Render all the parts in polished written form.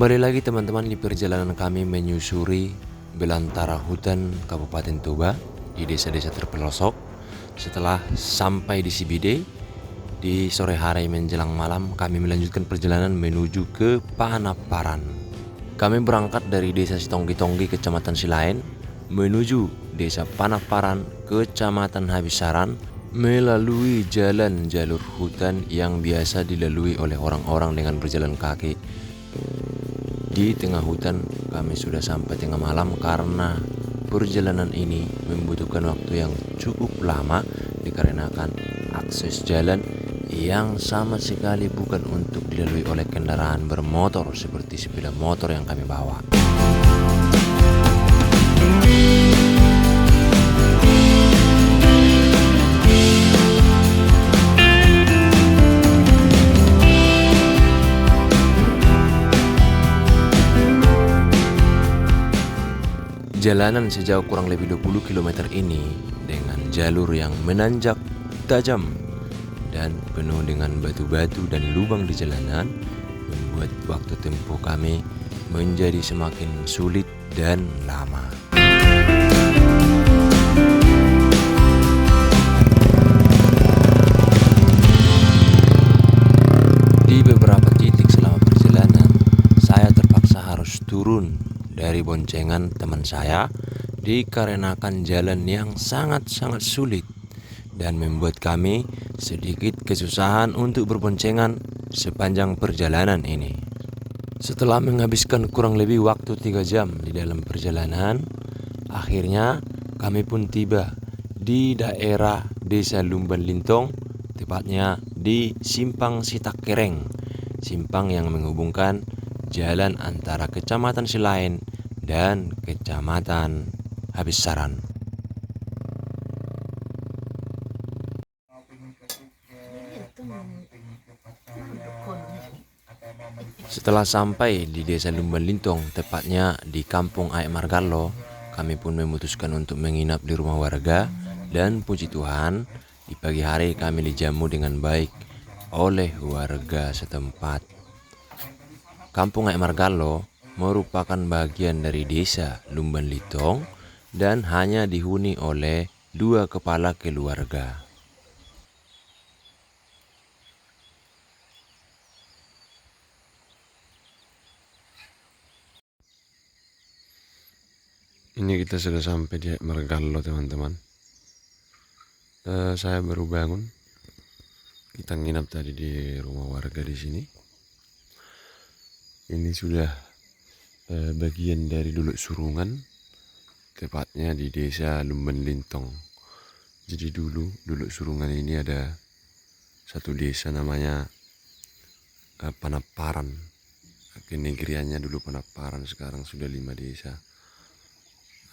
Kembali lagi teman-teman di perjalanan kami menyusuri belantara hutan Kabupaten Toba di desa-desa terpelosok. Setelah sampai di Sibidey, di sore hari menjelang malam kami melanjutkan perjalanan menuju ke Panaparan. Kami berangkat dari desa Sitonggi-Tonggi Kecamatan Silain menuju desa Panaparan Kecamatan Habisaran melalui jalan jalur hutan yang biasa dilalui oleh orang-orang dengan berjalan kaki. Di tengah hutan kami sudah sampai tengah malam karena perjalanan ini membutuhkan waktu yang cukup lama dikarenakan akses jalan yang sama sekali bukan untuk dilalui oleh kendaraan bermotor seperti sepeda motor yang kami bawa. Jalanan sejauh kurang lebih 20 km ini dengan jalur yang menanjak tajam dan penuh dengan batu-batu dan lubang di jalanan membuat waktu tempuh kami menjadi semakin sulit dan lama. Di beberapa titik selama perjalanan, saya terpaksa harus turun dari boncengan teman saya dikarenakan jalan yang sangat-sangat sulit dan membuat kami sedikit kesusahan untuk berboncengan sepanjang perjalanan ini. Setelah menghabiskan kurang lebih waktu 3 jam di dalam perjalanan, akhirnya kami pun tiba di daerah Desa Lumban Lintong, tepatnya di Simpang Sitakereng, simpang yang menghubungkan jalan antara Kecamatan Silain dan Kecamatan Habisaran. Setelah sampai di Desa Lumban Lintong, tepatnya di Kampung Aek Margallo, kami pun memutuskan untuk menginap di rumah warga dan puji Tuhan, di pagi hari kami dijamu dengan baik oleh warga setempat. Kampung Aek Margallo merupakan bagian dari desa Lumban Lintong dan hanya dihuni oleh 2 kepala keluarga. Ini kita sudah sampai di Aek Margallo teman-teman. Saya baru bangun. Kita nginap tadi di rumah warga di sini. Ini sudah bagian dari Duluk Surungan, tepatnya di desa Lumban Lintong. Jadi dulu Duluk Surungan ini ada satu desa namanya Panaparan. Kenegriannya dulu Panaparan, sekarang sudah 5 desa.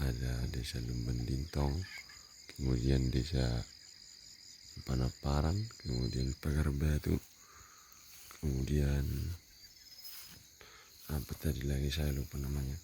Ada desa Lumban Lintong, kemudian desa Panaparan, kemudian Pagar Batu, kemudian apa tadi lagi saya lupa namanya.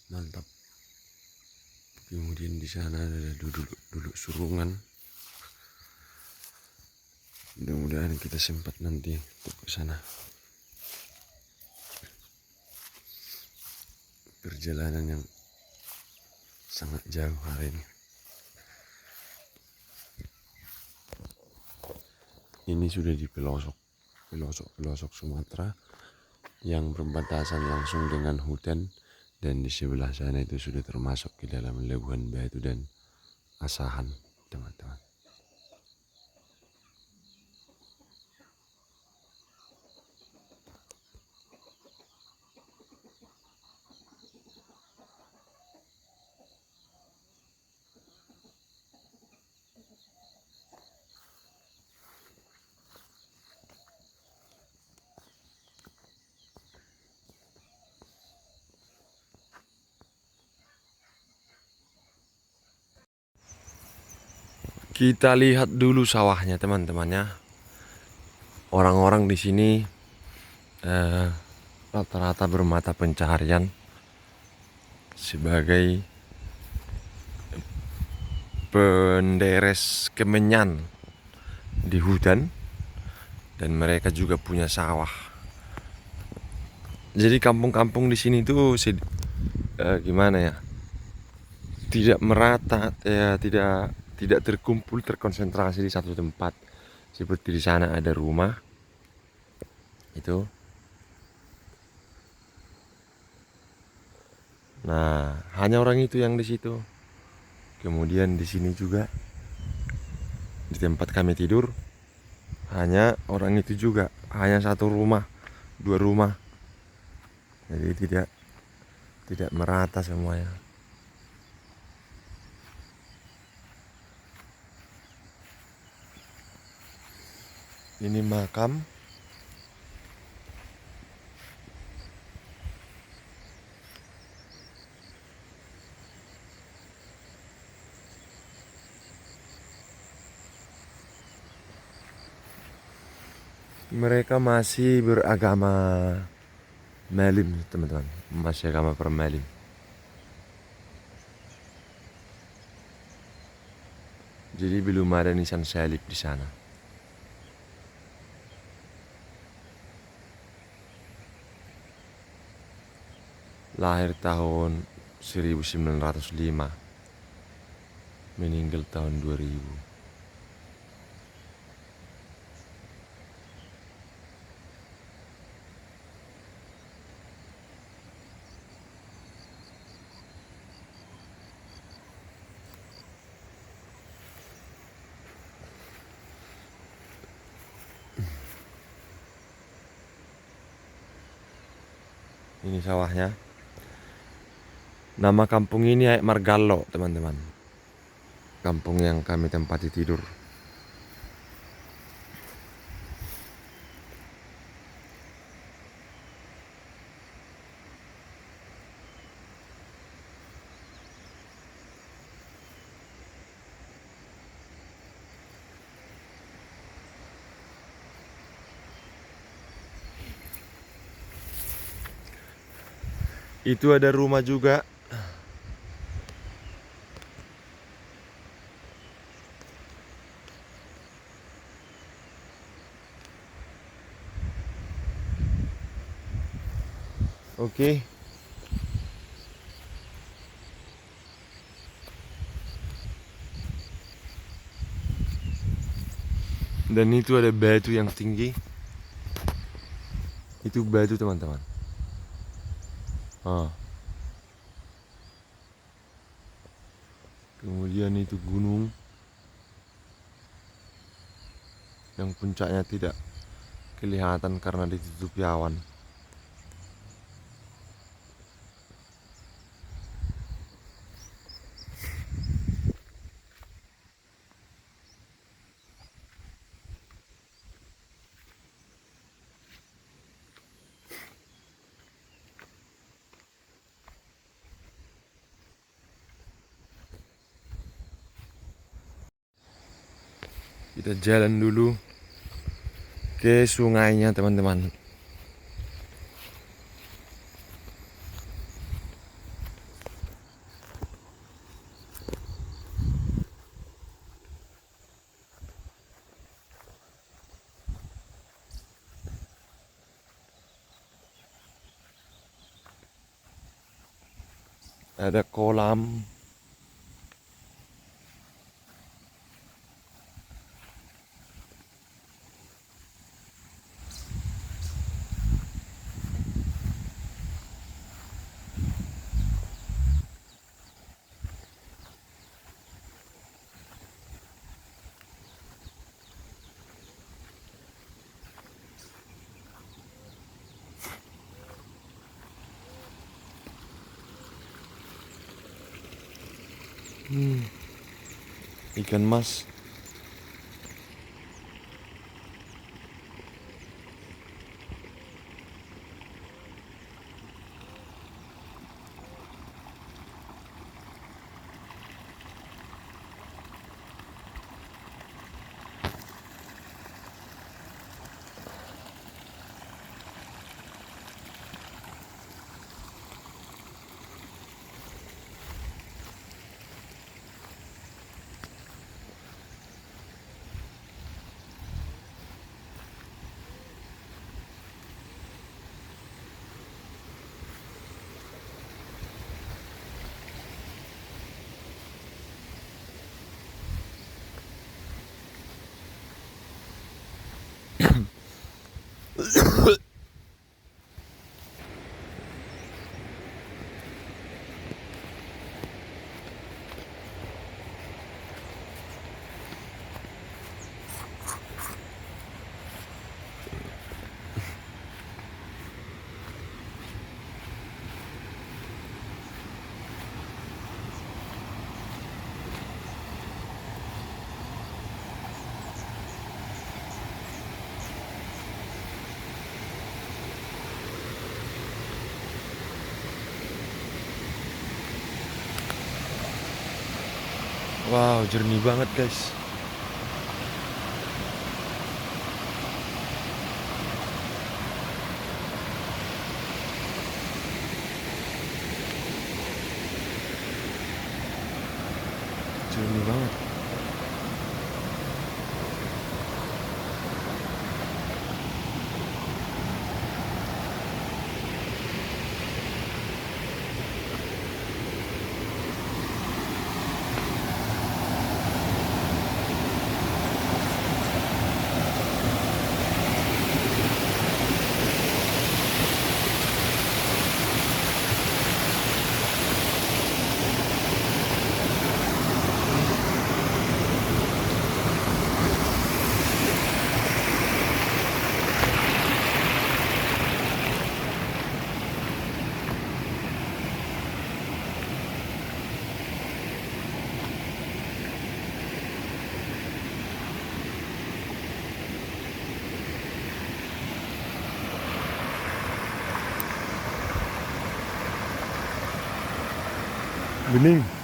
Mantap. Kemudian di sana ada duduk Surungan. Mudah-mudahan kita sempat nanti untuk ke sana. Perjalanan yang sangat jauh hari ini. Ini sudah di pelosok Sumatera yang berbatasan langsung dengan hutan, dan di sebelah sana itu sudah termasuk ke dalam Labuhan Batu dan Asahan, teman-teman. Kita lihat dulu sawahnya teman-temannya. Orang-orang di sini rata-rata bermata pencaharian sebagai penderes kemenyan di hutan, dan mereka juga punya sawah. Jadi kampung-kampung di sini tuh gimana ya? Tidak merata, ya, tidak terkumpul, terkonsentrasi di satu tempat. Seperti di sana ada rumah itu. Nah, hanya orang itu yang di situ. Kemudian di sini juga di tempat kami tidur hanya orang itu juga, hanya satu rumah, dua rumah. Jadi tidak merata semuanya. Ini makam. Mereka masih beragama Melim, teman-teman. Masih agama permelim. Jadi belum ada nisan salib di sana. Lahir tahun 1905, meninggal tahun 2000. Ini sawahnya. Nama kampung ini Aek Margallo, teman-teman. Kampung yang kami tempati tidur. Itu ada rumah juga. Oke. Dan itu ada batu yang tinggi. Itu batu, teman-teman. Kemudian itu gunung yang puncaknya tidak kelihatan karena ditutupi awan. Kita jalan dulu ke sungainya, teman-teman. Ada kolam. Ikan mas. Wow, jernih banget guys. Jernih banget. Bening.